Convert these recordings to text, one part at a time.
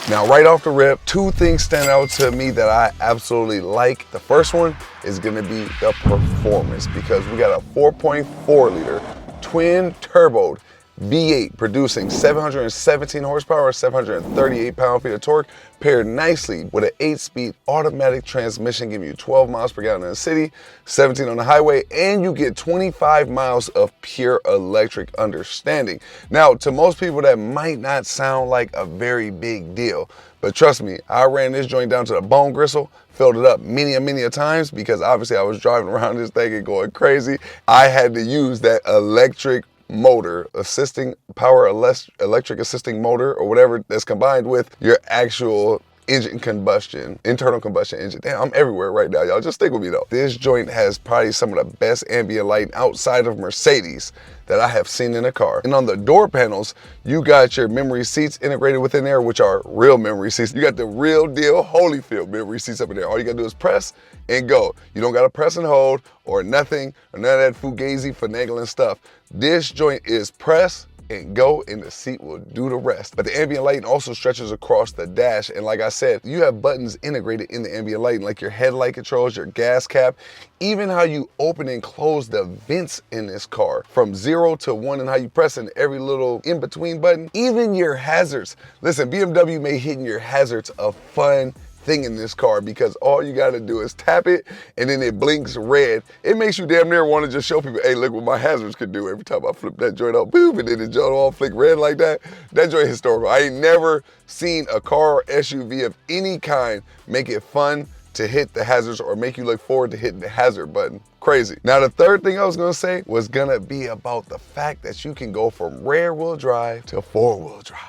Now, right off the rip, two things stand out to me that I absolutely like. The first one is gonna be the performance, because we got a 4.4 liter twin turbo V8 producing 717 horsepower, 738 pound-feet of torque, paired nicely with an 8-speed automatic transmission, giving you 12 miles per gallon in the city, 17 on the highway, and you get 25 miles of pure electric understanding. Now, to most people, that might not sound like a very big deal, but trust me, I ran this joint down to the bone gristle, filled it up many a times, because obviously I was driving around this thing and going crazy. I had to use that electric motor, electric assisting motor, or whatever, that's combined with your actual engine combustion, internal combustion engine. Damn, I'm everywhere right now, y'all. Just stick with me though. This joint has probably some of the best ambient lighting outside of Mercedes that I have seen in a car. And on the door panels, you got your memory seats integrated within there, which are real memory seats. You got the real deal Holyfield memory seats up in there. All you gotta do is press and go. You don't gotta press and hold or nothing, or none of that fugazi finagling stuff. This joint is press and go, and the seat will do the rest. But the ambient lighting also stretches across the dash, and like I said, you have buttons integrated in the ambient lighting, like your headlight controls, your gas cap, even how you open and close the vents in this car, from 0 to 1, and how you press in every little in-between button, even your hazards. Listen, BMW made hitting your hazards a fun thing in this car, because all you gotta do is tap it and then it blinks red. It makes you damn near want to just show people, hey, look what my hazards can do every time I flip that joint up, boom, and then the joint all flick red like that. That joint historical. I ain't never seen a car or SUV of any kind make it fun to hit the hazards or make you look forward to hitting the hazard button. Crazy. Now, the third thing I was gonna say was gonna be about the fact that you can go from rear wheel drive to 4-wheel drive.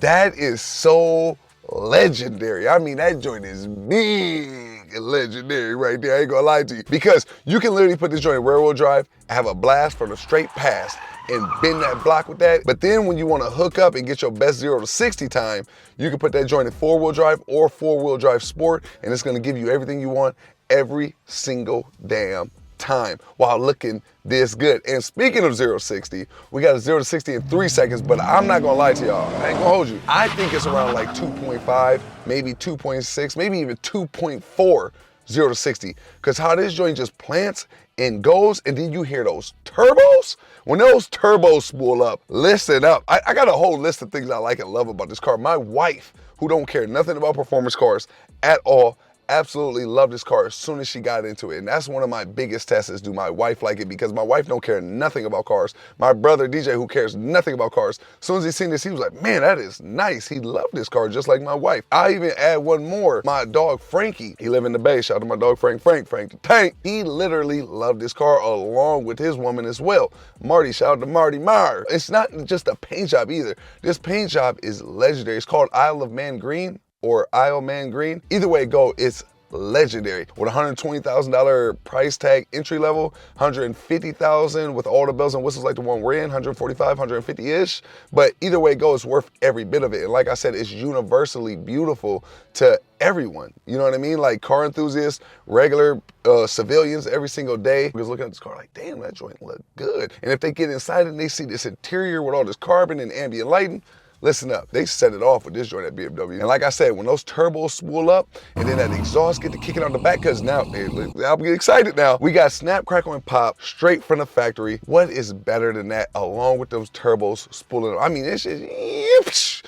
That is so legendary. I mean, that joint is big and legendary right there. I ain't gonna lie to you, because you can literally put this joint in rear wheel drive, have a blast from the straight pass, and bend that block with that. But then when you want to hook up and get your best 0 to 60 time, you can put that joint in 4-wheel drive or 4-wheel drive sport, and it's gonna give you everything you want every single damn time while looking this good. And speaking of 0 to 60, we got a 0 to 60 in 3 seconds, but I'm not gonna lie to y'all, I ain't gonna hold you. I think it's around like 2.5, maybe 2.6, maybe even 2.4 0 to 60, because how this joint just plants and goes, and then you hear those turbos. When those turbos spool up, listen up. I got a whole list of things I like and love about this car. My wife, who don't care nothing about performance cars at all, absolutely loved this car as soon as she got into it. And that's one of my biggest tests, is do my wife like it? Because my wife don't care nothing about cars. My brother DJ, who cares nothing about cars, as soon as he seen this, he was like, man, that is nice. He loved this car just like my wife. I even add one more. My dog Frankie, he live in the Bay. Shout out to my dog Frank the Tank. He literally loved this car along with his woman as well. Marty, shout out to Marty Meyer. It's not just a paint job either. This paint job is legendary. It's called Isle of Man Green, or Isle Man Green. Either way it go, it's legendary. With $120,000 price tag entry level, $150,000 with all the bells and whistles like the one we're in, $145, $150-ish. But either way it goes, it's worth every bit of it. And like I said, it's universally beautiful to everyone. You know what I mean? Like car enthusiasts, regular civilians, every single day. We was looking at this car like, damn, that joint look good. And if they get inside and they see this interior with all this carbon and ambient lighting, listen up, they set it off with this joint at BMW. And like I said, when those turbos spool up and then that exhaust get to kicking out the back, because now, I'll get excited now. We got snap, crackle, and pop straight from the factory. What is better than that, along with those turbos spooling up? I mean, it's just,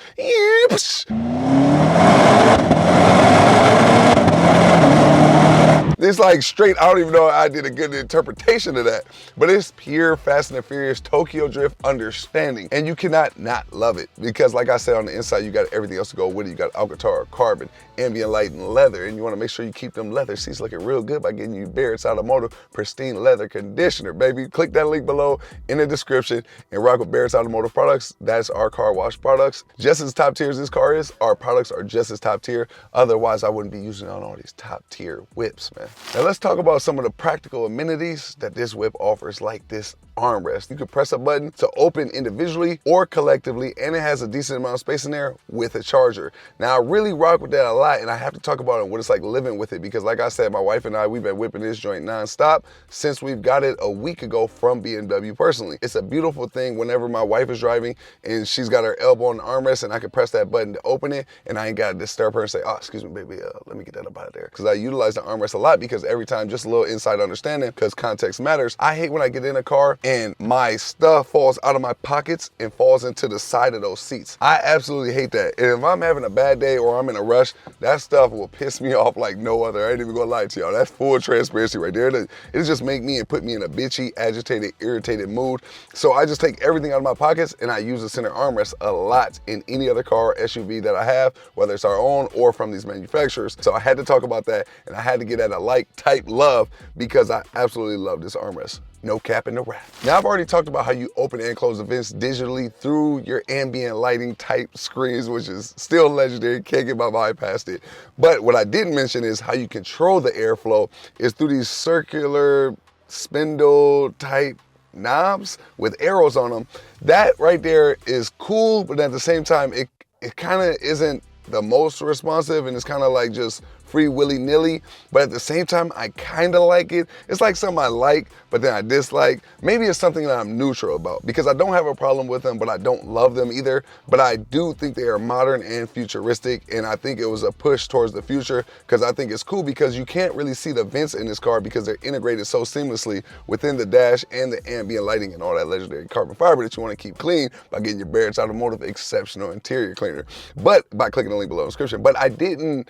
it's like straight, I don't even know if I did a good interpretation of that, but it's pure Fast and the Furious Tokyo Drift understanding. And you cannot not love it, because like I said, on the inside, you got everything else to go with it. You got Alcantara, carbon, ambient light, and leather, and you wanna make sure you keep them leather seats looking real good by getting you Barrett's Automotive Pristine Leather Conditioner, baby. Click that link below in the description and rock with Barrett's Automotive products. That's our car wash products. Just as top tier as this car is, our products are just as top tier. Otherwise, I wouldn't be using on all these top tier whips, man. Now let's talk about some of the practical amenities that this whip offers, like this armrest. You can press a button to open individually or collectively, and it has a decent amount of space in there with a charger. Now, I really rock with that a lot, and I have to talk about what it's like living with it, because like I said, my wife and I, we've been whipping this joint nonstop since we've got it a week ago from BMW personally. It's a beautiful thing whenever my wife is driving and she's got her elbow on the armrest and I can press that button to open it, and I ain't got to disturb her and say, oh, excuse me, baby, let me get that up out of there. Because I utilize the armrest a lot, because every time, just a little inside understanding, because context matters. I hate when I get in a car and my stuff falls out of my pockets and falls into the side of those seats. I absolutely hate that. And if I'm having a bad day or I'm in a rush, that stuff will piss me off like no other. I ain't even gonna lie to y'all. That's full transparency right there. It just make me and put me in a bitchy, agitated, irritated mood. So I just take everything out of my pockets and I use the center armrest a lot in any other car or SUV that I have, whether it's our own or from these manufacturers. So I had to talk about that, and I had to get at a like type love, because I absolutely love this armrest. No cap in the wrap. Now, I've already talked about how you open and close the vents digitally through your ambient lighting type screens, which is still legendary. Can't get my mind past it. But what I didn't mention is how you control the airflow is through these circular spindle type knobs with arrows on them. That right there is cool, but at the same time, it kind of isn't the most responsive, and it's kind of like just free willy-nilly, but at the same time, I kind of like it. It's like something I like, but then I dislike. Maybe it's something that I'm neutral about, because I don't have a problem with them, but I don't love them either. But I do think they are modern and futuristic, and I think it was a push towards the future, because I think it's cool, because you can't really see the vents in this car because they're integrated so seamlessly within the dash and the ambient lighting and all that legendary carbon fiber that you want to keep clean by getting your Barrett's Automotive exceptional interior cleaner, but by clicking the link below in the description. But I didn't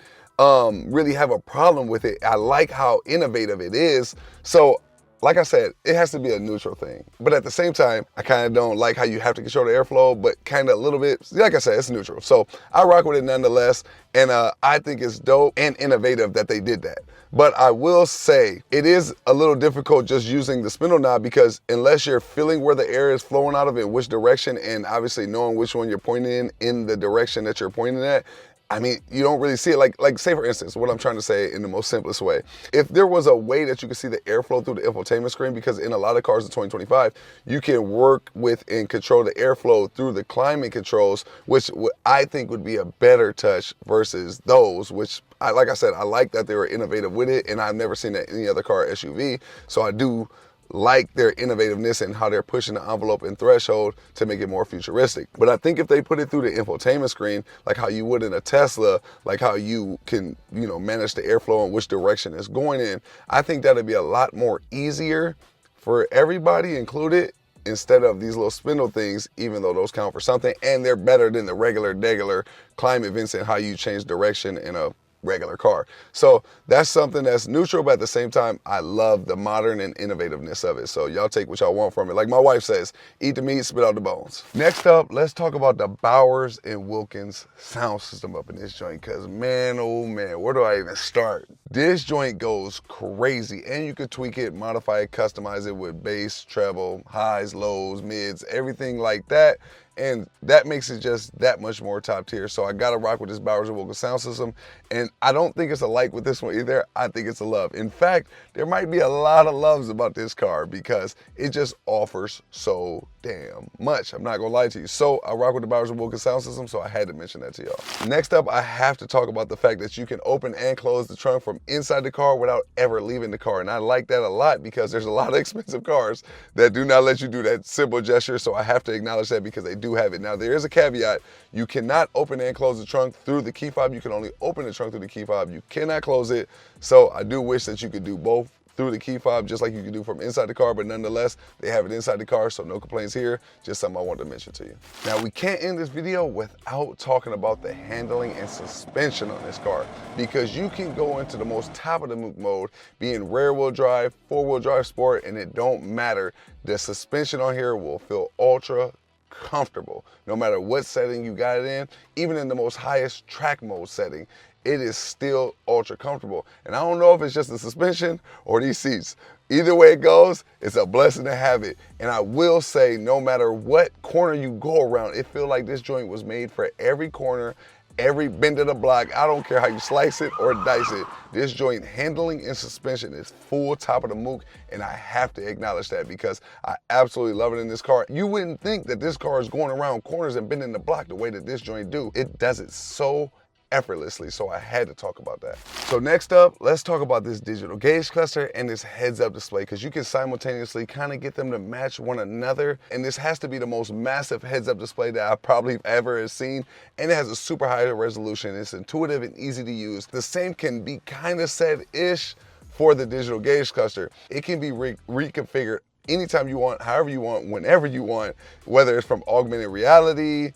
really have a problem with it. I like how innovative it is. So like I said, it has to be a neutral thing. But at the same time, I kind of don't like how you have to control the airflow, but kind of a little bit, like I said, it's neutral. So I rock with it nonetheless. And I think it's dope and innovative that they did that. But I will say it is a little difficult just using the spindle knob, because unless you're feeling where the air is flowing out of it, which direction, and obviously knowing which one you're pointing in the direction that you're pointing at, I mean, you don't really see it. Like say for instance, what I'm trying to say in the most simplest way, if there was a way that you could see the airflow through the infotainment screen, because in a lot of cars in 2025, you can work with and control the airflow through the climate controls, which I think would be a better touch versus those, which like I said, I like that they were innovative with it, and I've never seen that in any other car or SUV. So I do like their innovativeness and how they're pushing the envelope and threshold to make it more futuristic. But I think if they put it through the infotainment screen, like how you would in a Tesla, like how you can, manage the airflow and which direction it's going in, I think that'd be a lot more easier for everybody included, instead of these little spindle things, even though those count for something, and they're better than the regular climate vents and how you change direction in a regular car. So that's something that's neutral, but at the same time, I love the modern and innovativeness of it. So y'all take what y'all want from it. Like my wife says, eat the meat, spit out the bones. Next up, let's talk about the Bowers & Wilkins sound system up in this joint, because man, oh man, where do I even start? This joint goes crazy, and you could tweak it, modify it, customize it with bass, treble, highs, lows, mids, everything like that. And that makes it just that much more top tier. So I gotta rock with this Bowers & Wilkins sound system. And I don't think it's a like with this one either. I think it's a love. In fact, there might be a lot of loves about this car, because it just offers so damn much. I'm not gonna lie to you. So I rock with the Bowers & Wilkins sound system, so I had to mention that to y'all. Next up, I have to talk about the fact that you can open and close the trunk from inside the car without ever leaving the car. And I like that a lot, because there's a lot of expensive cars that do not let you do that simple gesture. So I have to acknowledge that, because they do have it. Now, there is a caveat. You cannot open and close the trunk through the key fob. You can only open the trunk through the key fob. You cannot close it. So I do wish that you could do both through the key fob, just like you can do from inside the car, but nonetheless, they have it inside the car, so no complaints here. Just something I wanted to mention to you. Now, we can't end this video without talking about the handling and suspension on this car, because you can go into the most top of the mook mode, being rear wheel drive, 4-wheel drive sport, and it don't matter. The suspension on here will feel ultra comfortable, no matter what setting you got it in. Even in the most highest track mode setting, it is still ultra comfortable. And I don't know if it's just the suspension or these seats. Either way it goes, it's a blessing to have it. And I will say, no matter what corner you go around, it feels like this joint was made for every corner every bend of the block. I don't care how you slice it or dice it. This joint handling and suspension is full top of the mook, and I have to acknowledge that because I absolutely love it in this car. You wouldn't think that this car is going around corners and bending the block the way that this joint do. It does it so effortlessly, so I had to talk about that. So next up, let's talk about this digital gauge cluster and this heads-up display, because you can simultaneously kind of get them to match one another, and this has to be the most massive heads-up display that I probably ever have seen, and it has a super high resolution. It's intuitive and easy to use. The same can be kind of said-ish for the digital gauge cluster. It can be reconfigured anytime you want, however you want, whenever you want, whether it's from augmented reality,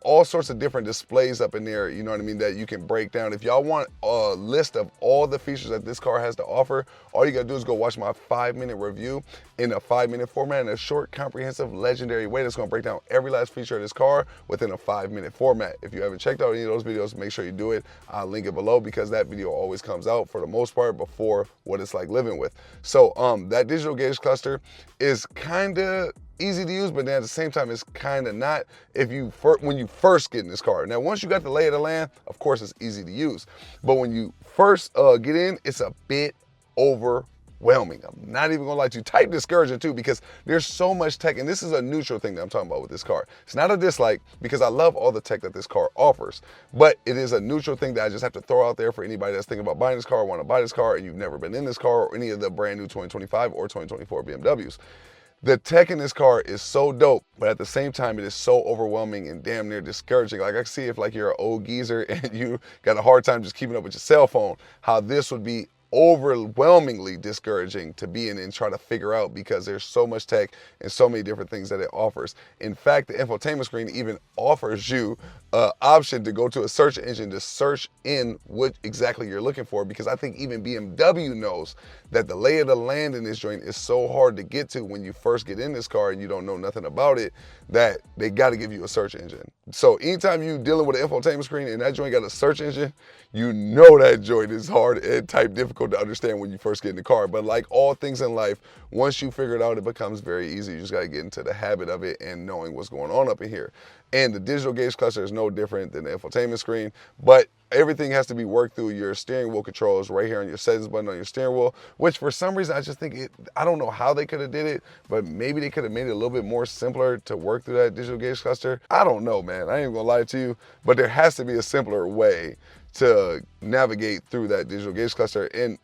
all sorts of different displays up in there, you know what I mean, that you can break down. If y'all want a list of all the features that this car has to offer, all you gotta do is go watch my 5-minute review in a 5-minute format, in a short, comprehensive, legendary way that's gonna break down every last feature of this car within a 5-minute format. If you haven't checked out any of those videos, make sure you do it. I'll link it below because that video always comes out for the most part before what it's like living with. So that digital gauge cluster is kinda easy to use, but then at the same time, it's kind of not when you first get in this car. Now, once you got the lay of the land, of course, it's easy to use. But when you first get in, it's a bit overwhelming. I'm not even gonna lie to you. Type discouraging too, because there's so much tech, and this is a neutral thing that I'm talking about with this car. It's not a dislike, because I love all the tech that this car offers, but it is a neutral thing that I just have to throw out there for anybody that's thinking about buying this car, or want to buy this car, and you've never been in this car or any of the brand new 2025 or 2024 BMWs. The tech in this car is so dope, but at the same time, it is so overwhelming and damn near discouraging. Like, I can see if like you're an old geezer and you got a hard time just keeping up with your cell phone, how this would be overwhelmingly discouraging to be in and try to figure out, because there's so much tech and so many different things that it offers. In fact, the infotainment screen even offers you an option to go to a search engine to search in what exactly you're looking for, because I think even BMW knows that the lay of the land in this joint is so hard to get to when you first get in this car and you don't know nothing about it, that they got to give you a search engine. So anytime you dealing with an infotainment screen and that joint got a search engine, you know that joint is hard and type difficult to understand when you first get in the car. But like all things in life, once you figure it out, it becomes very easy. You just got to get into the habit of it and knowing what's going on up in here. And the digital gauge cluster is no different than the infotainment screen, but everything has to be worked through your steering wheel controls right here on your settings button on your steering wheel, which for some reason I just think I don't know how they could have did it, but maybe they could have made it a little bit more simpler to work through that digital gauge cluster. I don't know, man. I ain't gonna lie to you, but there has to be a simpler way to navigate through that digital gauge cluster. And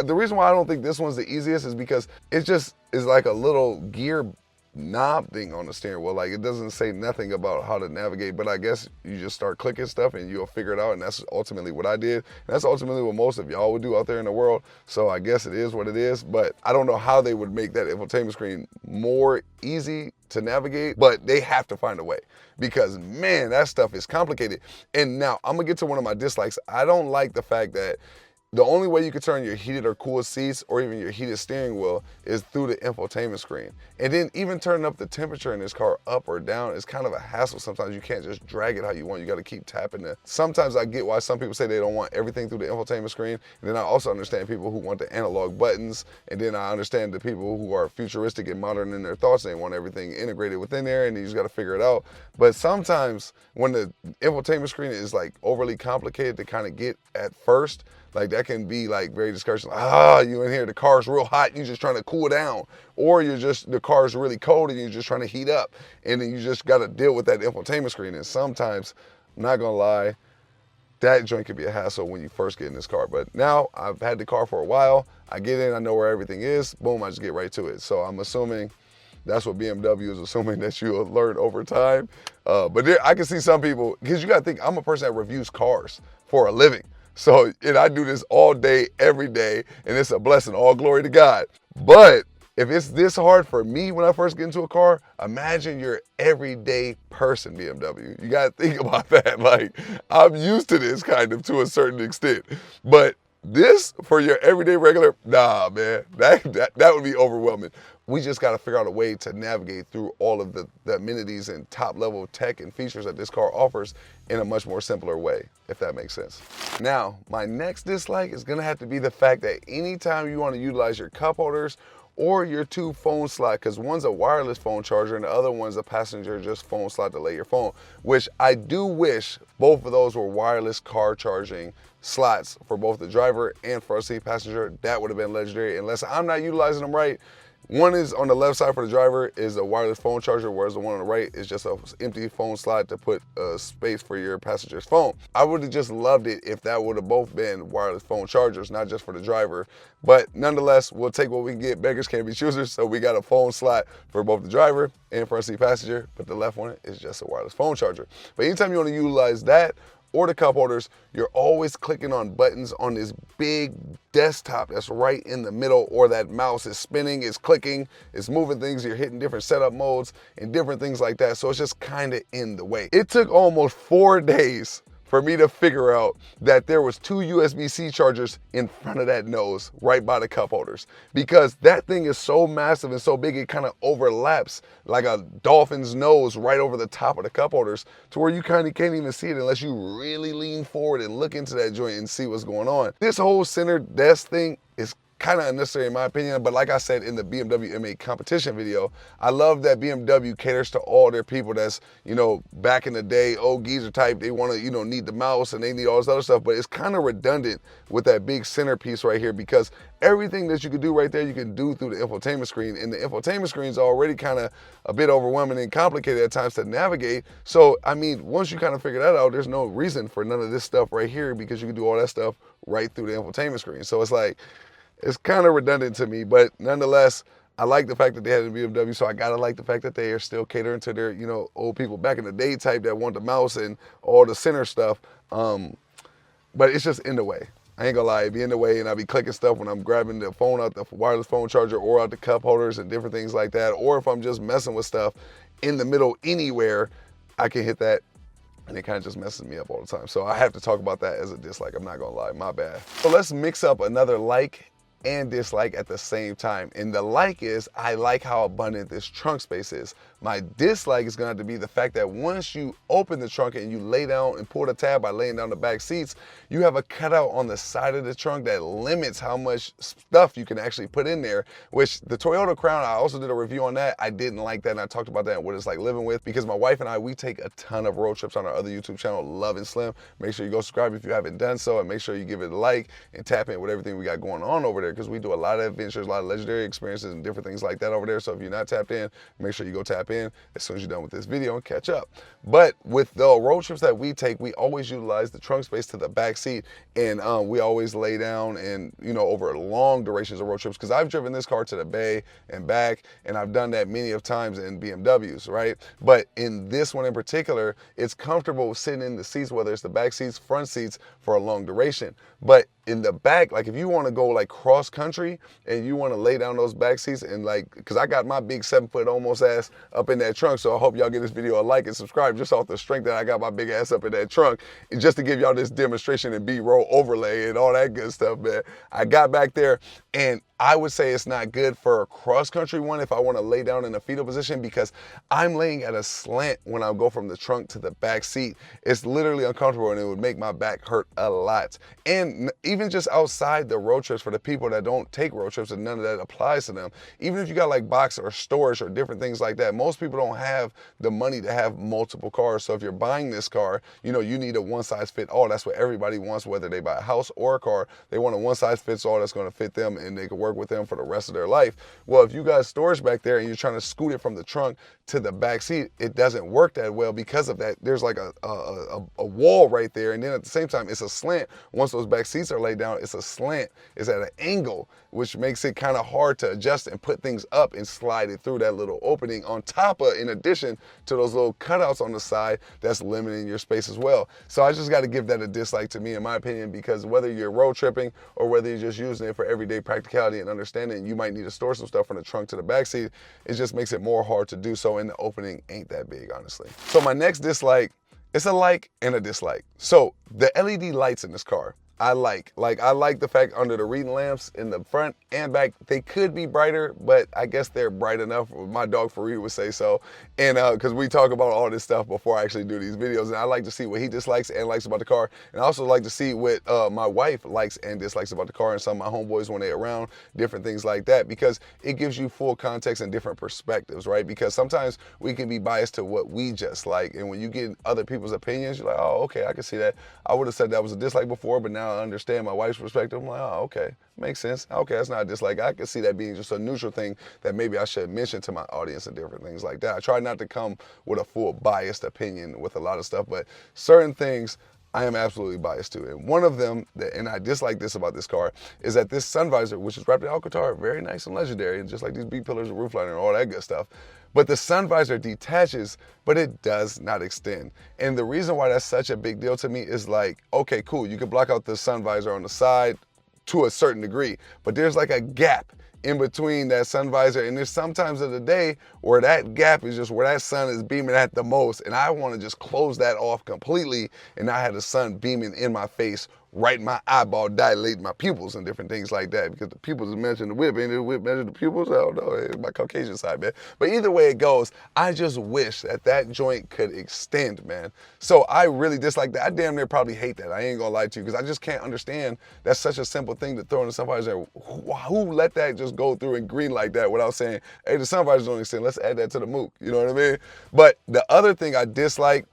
the reason why I don't think this one's the easiest is because it just is like a little gear knob thing on the steering wheel. Like, it doesn't say nothing about how to navigate, but I guess you just start clicking stuff and you'll figure it out, and that's ultimately what I did. And that's ultimately what most of y'all would do out there in the world. So I guess it is what it is, but I don't know how they would make that infotainment screen more easy to navigate, but they have to find a way, because man, that stuff is complicated. And now I'm gonna get to one of my dislikes. I don't like the fact that the only way you can turn your heated or cooled seats or even your heated steering wheel is through the infotainment screen. And then even turning up the temperature in this car up or down is kind of a hassle. Sometimes you can't just drag it how you want. You got to keep tapping it. Sometimes I get why some people say they don't want everything through the infotainment screen. And then I also understand people who want the analog buttons. And then I understand the people who are futuristic and modern in their thoughts. They want everything integrated within there, and you just got to figure it out. But sometimes when the infotainment screen is like overly complicated to kind of get at first, like that can be like very discouraging. You in here, the car's real hot, you're just trying to cool down. Or the car's really cold and you're just trying to heat up. And then you just gotta deal with that infotainment screen. And sometimes, I'm not gonna lie, that joint can be a hassle when you first get in this car. But now I've had the car for a while, I get in, I know where everything is, boom, I just get right to it. So I'm assuming that's what BMW is assuming that you'll learn over time. But I can see some people, because you gotta think, I'm a person that reviews cars for a living. So, and I do this all day, every day, and it's a blessing, all glory to God. But if it's this hard for me when I first get into a car, imagine your everyday person, BMW. You gotta think about that. Like, I'm used to this kind of to a certain extent, but this for your everyday regular, nah, man, that would be overwhelming. We just got to figure out a way to navigate through all of the amenities and top level tech and features that this car offers in a much more simpler way, if that makes sense. Now, my next dislike is gonna have to be the fact that anytime you want to utilize your cup holders or your 2 phone slot, because one's a wireless phone charger and the other one's a passenger just phone slot to lay your phone, which I do wish both of those were wireless car charging slots for both the driver and front seat passenger. That would have been legendary, unless I'm not utilizing them right. One is on the left side for the driver is a wireless phone charger, whereas the one on the right is just an empty phone slot to put space for your passenger's phone. I would have just loved it if that would have both been wireless phone chargers, not just for the driver. But nonetheless, we'll take what we can get. Beggars can't be choosers, so we got a phone slot for both the driver and front seat passenger, but the left one is just a wireless phone charger. But anytime you want to utilize that or the cup holders, you're always clicking on buttons on this big desktop that's right in the middle, or that mouse is spinning, it's clicking, it's moving things, you're hitting different setup modes and different things like that. So it's just kind of in the way. It took almost 4 days for me to figure out that there was 2 USB-C chargers in front of that nose right by the cup holders, because that thing is so massive and so big it kind of overlaps like a dolphin's nose right over the top of the cup holders, to where you kind of can't even see it unless you really lean forward and look into that joint and see what's going on. This whole center desk thing is kind of unnecessary in my opinion, but like I said in the BMW M8 competition video, I love that BMW caters to all their people that's, you know, back in the day, old geezer type, they want to, you know, need the mouse and they need all this other stuff, but it's kind of redundant with that big centerpiece right here, because everything that you can do right there, you can do through the infotainment screen, and the infotainment screen is already kind of a bit overwhelming and complicated at times to navigate. So, I mean, once you kind of figure that out, there's no reason for none of this stuff right here, because you can do all that stuff right through the infotainment screen. So it's like, it's kind of redundant to me, but nonetheless, I like the fact that they had a BMW, so I gotta like the fact that they are still catering to their, you know, old people back in the day type that want the mouse and all the center stuff. But it's just in the way. I ain't gonna lie, it'd be in the way, and I'll be clicking stuff when I'm grabbing the phone out the wireless phone charger or out the cup holders and different things like that. Or if I'm just messing with stuff in the middle anywhere, I can hit that, and it kind of just messes me up all the time. So I have to talk about that as a dislike, I'm not gonna lie, my bad. So let's mix up another like and dislike at the same time. And the like is, I like how abundant this trunk space is. My dislike is gonna have to be the fact that once you open the trunk and you lay down and pull the tab by laying down the back seats, you have a cutout on the side of the trunk that limits how much stuff you can actually put in there, which the Toyota Crown, I also did a review on that. I didn't like that, and I talked about that and what it's like living with, because my wife and I, we take a ton of road trips on our other YouTube channel, Love and Slim. Make sure you go subscribe if you haven't done so, and make sure you give it a like and tap in with everything we got going on over there, because we do a lot of adventures, a lot of legendary experiences and different things like that over there. So if you're not tapped in, make sure you go tap in as soon as you're done with this video and catch up. But with the road trips that we take, we always utilize the trunk space to the back seat, and we always lay down, and you know, over long durations of road trips, because I've driven this car to the Bay and back, and I've done that many of times in BMWs, right? But in this one in particular, it's comfortable sitting in the seats, whether it's the back seats, front seats, for a long duration. But in the back, like if you want to go like cross country and you want to lay down those back seats, and like, because I got my big 7-foot almost ass up in that trunk, so I hope y'all give this video a like and subscribe just off the strength that I got my big ass up in that trunk, and just to give y'all this demonstration and B-roll overlay and all that good stuff, man. I got back there, and I would say it's not good for a cross-country one if I want to lay down in a fetal position, because I'm laying at a slant when I go from the trunk to the back seat. It's literally uncomfortable, and it would make my back hurt a lot. And even just outside the road trips, for the people that don't take road trips and none of that applies to them, even if you got like box or storage or different things like that, most people don't have the money to have multiple cars. So if you're buying this car, you know, you need a one-size-fit-all. That's what everybody wants, whether they buy a house or a car. They want a one-size-fits-all that's going to fit them, and they can work with them for the rest of their life. Well, if you got storage back there and you're trying to scoot it from the trunk to the back seat, it doesn't work that well because of that. There's like a wall right there, and then at the same time, it's a slant. Once those back seats are laid down, it's a slant. It's at an angle, which makes it kind of hard to adjust and put things up and slide it through that little opening, on top of, in addition to those little cutouts on the side that's limiting your space as well. So I just got to give that a dislike to me, in my opinion, because whether you're road tripping or whether you're just using it for everyday practicality and understanding, you might need to store some stuff from the trunk to the back seat. It just makes it more hard to do so, and the opening ain't that big, honestly. So my next dislike, it's a like and a dislike. So the LED lights in this car, I like the fact under the reading lamps in the front and back, they could be brighter, but I guess they're bright enough. My dog Farid would say so. And because we talk about all this stuff before I actually do these videos, and I like to see what he dislikes and likes about the car, and I also like to see what my wife likes and dislikes about the car, and some of my homeboys when they're around, different things like that, because it gives you full context and different perspectives, right? Because sometimes we can be biased to what we just like, and when you get other people's opinions, you're like, oh, okay, I can see that. I would have said that was a dislike before, but now I understand my wife's perspective. I'm like, oh, okay, makes sense. Okay, that's not a dislike. I can see that being just a neutral thing that maybe I should mention to my audience and different things like that. I try not to come with a full biased opinion with a lot of stuff, but certain things I am absolutely biased to. And one of them, and I dislike this about this car, is that this sun visor, which is wrapped in Alcantara, very nice and legendary, and just like these B-pillars and roof liner and all that good stuff. But the sun visor detaches, but it does not extend. And the reason why that's such a big deal to me is like, okay, cool, you can block out the sun visor on the side to a certain degree, but there's like a gap in between that sun visor, and there's sometimes of the day where that gap is just where that sun is beaming at the most, and I want to just close that off completely and not have the sun beaming in my face, right in my eyeball, dilate my pupils and different things like that, because the pupils is measuring the whip, and the whip measure the pupils, I don't know, it's my Caucasian side, man. But either way it goes, I just wish that that joint could extend, man. So I really dislike that. I damn near probably hate that. I ain't gonna lie to you, because I just can't understand that's such a simple thing to throw in somebody's there. Who let that just go through and green like that without saying, hey, the sun visors don't extend, let's add that to the mook, you know what I mean? But the other thing I dislike,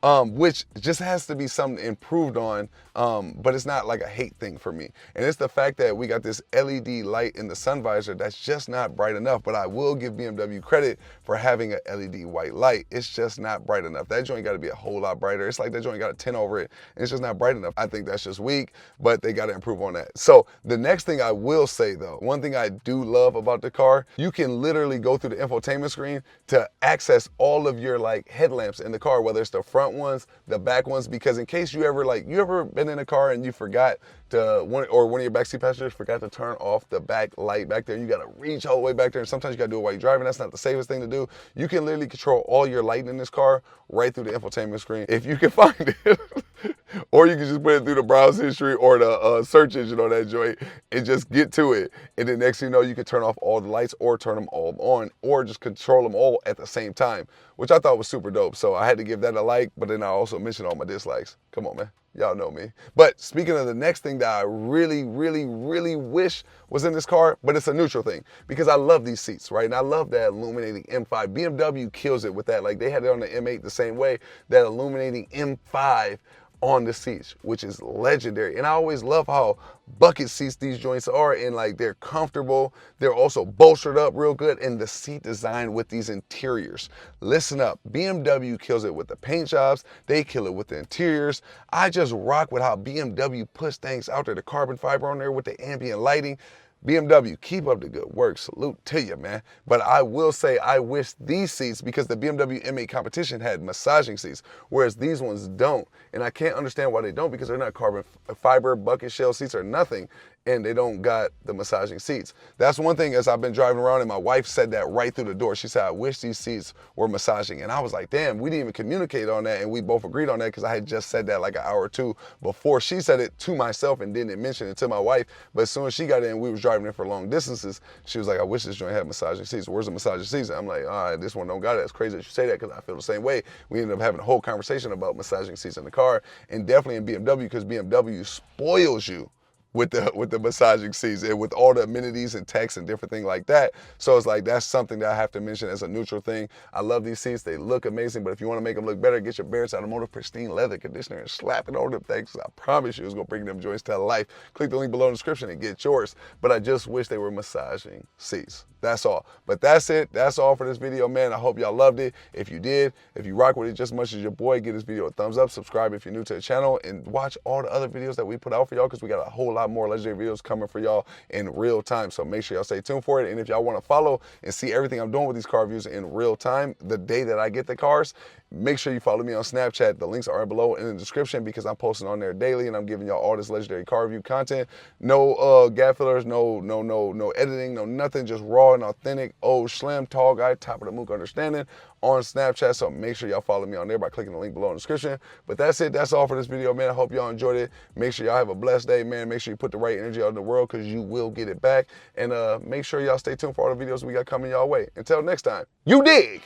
which just has to be something improved on, but it's not like a hate thing for me. And it's the fact that we got this LED light in the sun visor that's just not bright enough, but I will give BMW credit for having an LED white light. It's just not bright enough. That joint got to be a whole lot brighter. It's like that joint got a 10 over it, and it's just not bright enough. I think that's just weak, but they got to improve on that. So the next thing I will say though, one thing I do love about the car, you can literally go through the infotainment screen to access all of your like headlamps in the car, whether it's the front ones, the back ones, because in case you ever been in a car and you forgot to, one of your backseat passengers forgot to turn off the back light back there, you gotta reach all the way back there, and sometimes you gotta do it while you're driving. That's not the safest thing to do. You can literally control all your lighting in this car right through the infotainment screen, if you can find it. Or you can just put it through the browse history or the search engine on that joint and just get to it. And then next thing you know, you can turn off all the lights or turn them all on, or just control them all at the same time, which I thought was super dope. So I had to give that a like, but then I also mentioned all my dislikes. Come on, man. Y'all know me. But speaking of the next thing that I really, really, really wish was in this car, but it's a neutral thing, because I love these seats, right? And I love that illuminating M5. BMW kills it with that. Like they had it on the M8 the same way, that illuminating M5 on the seats, which is legendary. And I always love how bucket seats these joints are, and like they're comfortable. They're also bolstered up real good, and the seat design with these interiors. Listen up, BMW kills it with the paint jobs. They kill it with the interiors. I just rock with how BMW puts things out there. The carbon fiber on there with the ambient lighting. BMW, keep up the good work. Salute to you, man. But I will say I wish these seats, because the BMW M8 competition had massaging seats, whereas these ones don't. And I can't understand why they don't, because they're not carbon fiber bucket shell seats or nothing, and they don't got the massaging seats. That's one thing as I've been driving around, and my wife said that right through the door. She said, I wish these seats were massaging. And I was like, damn, we didn't even communicate on that, and we both agreed on that, because I had just said that like an hour or two before she said it to myself and didn't mention it to my wife. But as soon as she got in, we was driving in for long distances, she was like, I wish this joint had massaging seats. Where's the massaging seats? And I'm like, all right, this one don't got it. It's crazy that you say that, because I feel the same way. We ended up having a whole conversation about massaging seats in the car, and definitely in BMW, because BMW spoils you with the massaging seats and with all the amenities and text and different things like that. So it's like, that's something that I have to mention as a neutral thing. I love these seats. They look amazing, but if you want to make them look better, get your Barrett's Automotive pristine leather conditioner and slap it on them things. I promise you it's going to bring them joints to life. Click the link below in the description and get yours. But I just wish they were massaging seats. That's all. But that's it. That's all for this video, man. I hope y'all loved it. If you did, if you rock with it just as much as your boy, give this video a thumbs up, subscribe if you're new to the channel, and watch all the other videos that we put out for y'all, because we got a whole lot more legendary videos coming for y'all in real time. So make sure y'all stay tuned for it. And if y'all want to follow and see everything I'm doing with these car reviews in real time, the day that I get the cars, make sure you follow me on Snapchat. The links are below in the description, because I'm posting on there daily, and I'm giving y'all all this legendary car review content. No gap fillers, no editing, no nothing, just raw an authentic old slim, tall guy, top of the mook understanding on Snapchat. So make sure y'all follow me on there by clicking the link below in the description. But that's it. That's all for this video, man. I hope y'all enjoyed it. Make sure y'all have a blessed day, man. Make sure you put the right energy out in the world because you will get it back. And make sure y'all stay tuned for all the videos we got coming y'all way. Until next time, you dig.